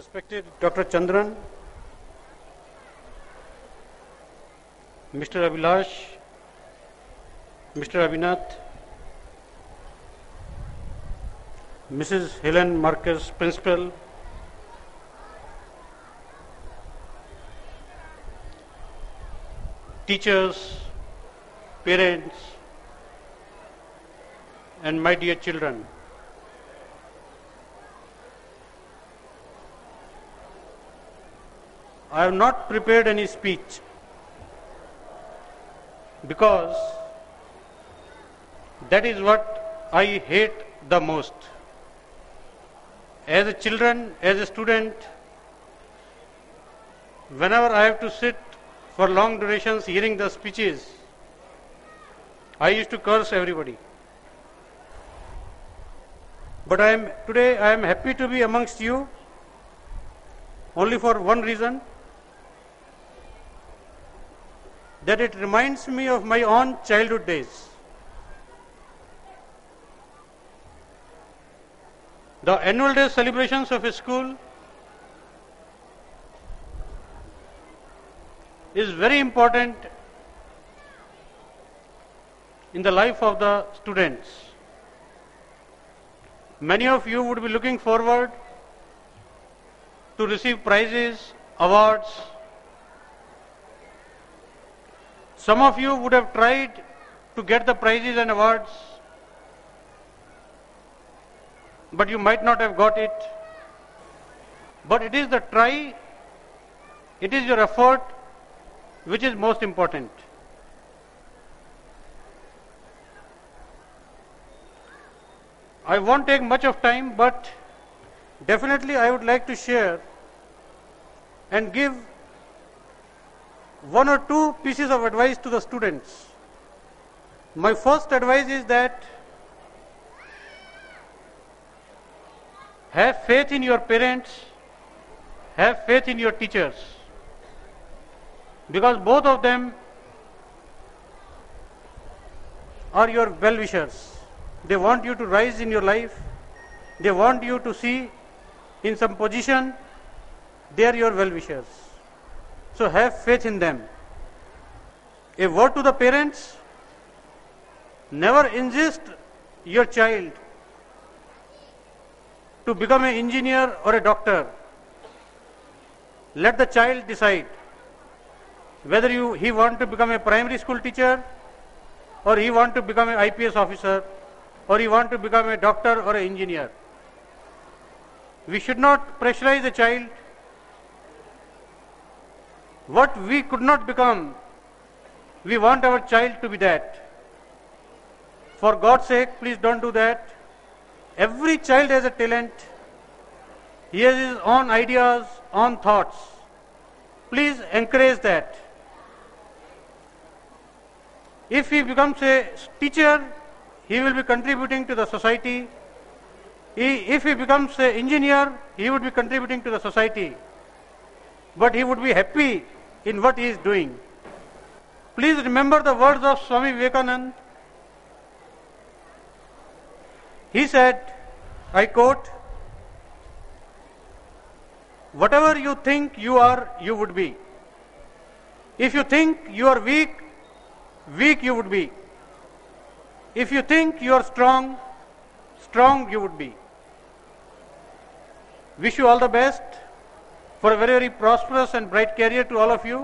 Respected Dr. Chandran, Mr. Abhilash, Mr. Abhinath, Mrs. Helen Marcus, Principal, teachers, parents, and my dear children. I have not prepared any speech because that is what I hate the most. As a children, as a student, whenever I have to sit for long durations hearing the speeches, I used to curse everybody. But today I am happy to be amongst you only for one reason, that it reminds me of my own childhood days. The annual day celebrations of a school is very important in the life of the students. Many of you would be looking forward to receive prizes, awards. Some of you would have tried to get the prizes and awards, but you might not have got it. But it is the try, it is your effort which is most important. I won't take much of time, but definitely I would like to share and give one or two pieces of advice to the students. My first advice is that have faith in your parents, have faith in your teachers, because both of them are your well-wishers. They want you to rise in your life. They want you to see in some position. They are your well-wishers. So have faith in them. A word to the parents: never insist your child to become an engineer or a doctor. Let the child decide whether he wants to become a primary school teacher, or he wants to become an IPS officer, or he wants to become a doctor or an engineer. We should not pressurize a child. What we could not become, we want our child to be that. For God's sake, please don't do that. Every child has a talent. He has his own ideas, own thoughts. Please encourage that. If he becomes a teacher, he will be contributing to the society. If he becomes an engineer, he would be contributing to the society. But he would be happy in what he is doing. Please remember the words of Swami Vivekananda. He said, I quote, "Whatever you think you are, you would be. If you think you are weak, weak you would be. If you think you are strong, strong you would be." Wish you all the best for a very, very prosperous and bright career to all of you.